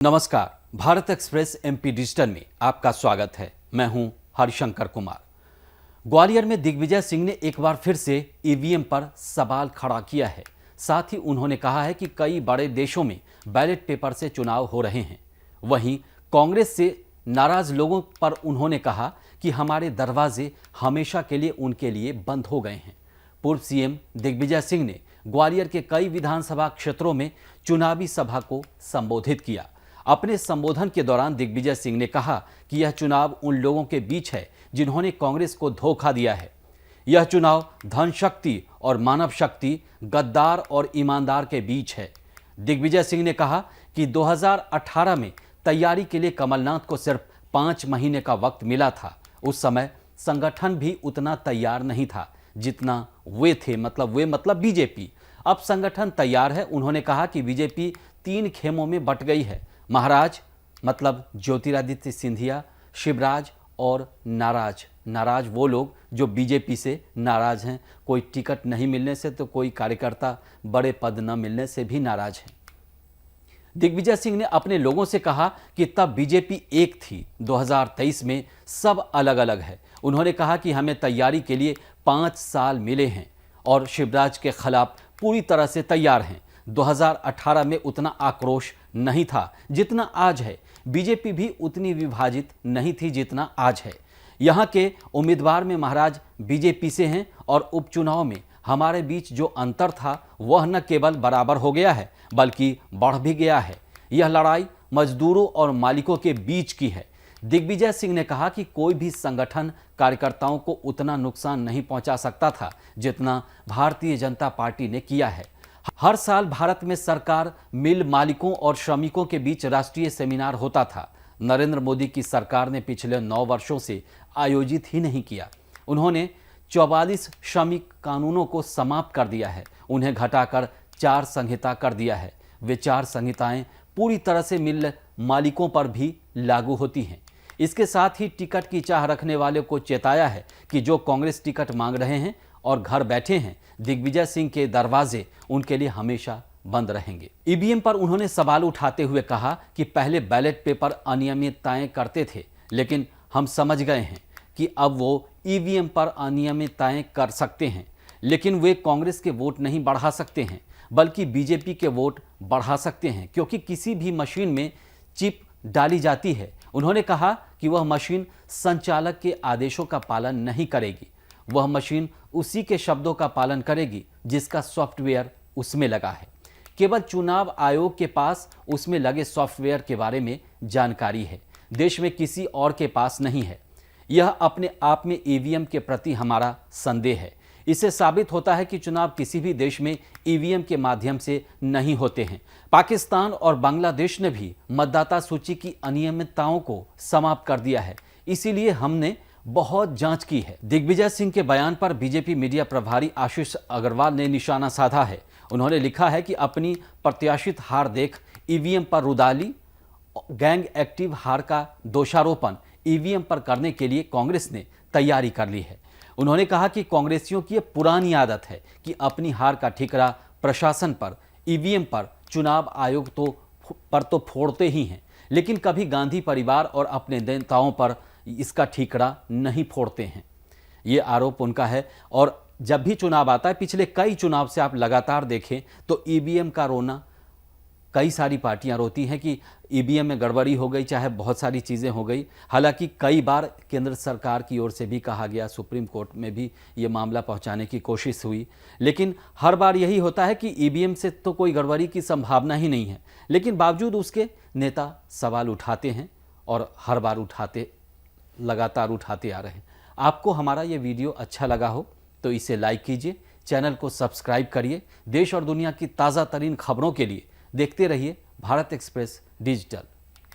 नमस्कार, Bharat express MP digital में आपका स्वागत है। मैं हूं हरिशंकर कुमार। ग्वालियर में दिग्विजय सिंह ने एक बार फिर से ईवीएम पर सवाल खड़ा किया है। साथ ही उन्होंने कहा है कि कई बड़े देशों में बैलेट पेपर से चुनाव हो रहे हैं। वहीं कांग्रेस से नाराज लोगों पर उन्होंने कहा कि हमारे दरवाजे हमेशा के लिए उनके लिए बंद हो गए हैं। पूर्व सीएम दिग्विजय सिंह ने ग्वालियर के कई विधानसभा क्षेत्रों में चुनावी सभा को संबोधित किया। अपने संबोधन के दौरान दिग्विजय सिंह ने कहा कि यह चुनाव उन लोगों के बीच है जिन्होंने कांग्रेस को धोखा दिया है। यह चुनाव धन शक्ति और मानव शक्ति, गद्दार और ईमानदार के बीच है। दिग्विजय सिंह ने कहा कि 2018 में तैयारी के लिए कमलनाथ को सिर्फ 5 महीने का वक्त मिला था। उस समय संगठन भी उतना तैयार नहीं था जितना वे थे, मतलब बीजेपी। अब संगठन तैयार है। उन्होंने कहा कि बीजेपी 3 खेमों में बट गई है। महाराज मतलब ज्योतिरादित्य सिंधिया, शिवराज और नाराज। नाराज वो लोग जो बीजेपी से नाराज हैं। कोई टिकट नहीं मिलने से तो कोई कार्यकर्ता बड़े पद न मिलने से भी नाराज हैं। दिग्विजय सिंह ने अपने लोगों से कहा कि तब बीजेपी एक थी, 2023 में सब अलग अलग है। उन्होंने कहा कि हमें तैयारी के लिए 5 साल मिले हैं और शिवराज के खिलाफ पूरी तरह से तैयार हैं। 2018 में उतना आक्रोश नहीं था जितना आज है। बीजेपी भी उतनी विभाजित नहीं थी जितना आज है। यहाँ के उम्मीदवार में महाराज बीजेपी से हैं और उपचुनाव में हमारे बीच जो अंतर था वह न केवल बराबर हो गया है बल्कि बढ़ भी गया है। यह लड़ाई मजदूरों और मालिकों के बीच की है। दिग्विजय सिंह ने कहा कि कोई भी संगठन कार्यकर्ताओं को उतना नुकसान नहीं पहुंचा सकता था जितना भारतीय जनता पार्टी ने किया है। हर साल भारत में सरकार, मिल मालिकों और श्रमिकों के बीच राष्ट्रीय सेमिनार होता था। नरेंद्र मोदी की सरकार ने पिछले 9 वर्षों से आयोजित ही नहीं किया। उन्होंने 44 श्रमिक कानूनों को समाप्त कर दिया है, उन्हें घटाकर 4 संहिता कर दिया है। वे 4 संहिताएं पूरी तरह से मिल मालिकों पर भी लागू होती हैं। इसके साथ ही टिकट की चाह रखने वाले को चेताया है कि जो कांग्रेस टिकट मांग रहे हैं और घर बैठे हैं, दिग्विजय सिंह के दरवाजे उनके लिए हमेशा बंद रहेंगे। ईवीएम पर उन्होंने सवाल उठाते हुए कहा कि पहले बैलेट पेपर अनियमितताएं करते थे, लेकिन हम समझ गए हैं कि अब वो ईवीएम पर अनियमितताएं कर सकते हैं, लेकिन वे कांग्रेस के वोट नहीं बढ़ा सकते हैं बल्कि बीजेपी के वोट बढ़ा सकते हैं, क्योंकि किसी भी मशीन में चिप डाली जाती है। उन्होंने कहा कि वह मशीन संचालक के आदेशों का पालन नहीं करेगी। वह मशीन उसी के शब्दों का पालन करेगी जिसका सॉफ्टवेयर उसमें लगा है। केवल चुनाव आयोग के पास उसमें लगे सॉफ्टवेयर के बारे में जानकारी है, देश में किसी और के पास नहीं है। यह अपने आप में ईवीएम के प्रति हमारा संदेह है। इससे साबित होता है कि चुनाव किसी भी देश में ईवीएम के माध्यम से नहीं होते हैं। पाकिस्तान और बांग्लादेश ने भी मतदाता सूची की अनियमितताओं को समाप्त कर दिया है। इसीलिए हमने बहुत जांच की है। दिग्विजय सिंह के बयान पर बीजेपी मीडिया प्रभारी आशीष अग्रवाल ने निशाना साधा है। उन्होंने लिखा है कि अपनी प्रत्याशित हार देख ईवीएम पर रुदाली, गैंग एक्टिव हार का दोषारोपण ईवीएम पर करने के लिए कांग्रेस ने तैयारी कर ली है। उन्होंने कहा कि कांग्रेसियों की यह पुरानी आदत है कि अपनी हार का ठिकरा प्रशासन पर, ईवीएम पर, चुनाव आयोग तो फोड़ते ही हैं, लेकिन कभी गांधी परिवार और अपने नेताओं पर इसका ठीकरा नहीं फोड़ते हैं। ये आरोप उनका है। और जब भी चुनाव आता है, पिछले कई चुनाव से आप लगातार देखें तो ईवीएम का रोना कई सारी पार्टियां रोती हैं कि ईवीएम में गड़बड़ी हो गई, चाहे बहुत सारी चीज़ें हो गई। हालांकि कई बार केंद्र सरकार की ओर से भी कहा गया, सुप्रीम कोर्ट में भी ये मामला पहुंचाने की कोशिश हुई, लेकिन हर बार यही होता है कि ईवीएम से तो कोई गड़बड़ी की संभावना ही नहीं है। लेकिन बावजूद उसके नेता सवाल उठाते हैं और हर बार लगातार उठाते आ रहे हैं। आपको हमारा ये वीडियो अच्छा लगा हो तो इसे लाइक कीजिए, चैनल को सब्सक्राइब करिए। देश और दुनिया की ताज़ा तरीन खबरों के लिए देखते रहिए भारत एक्सप्रेस डिजिटल।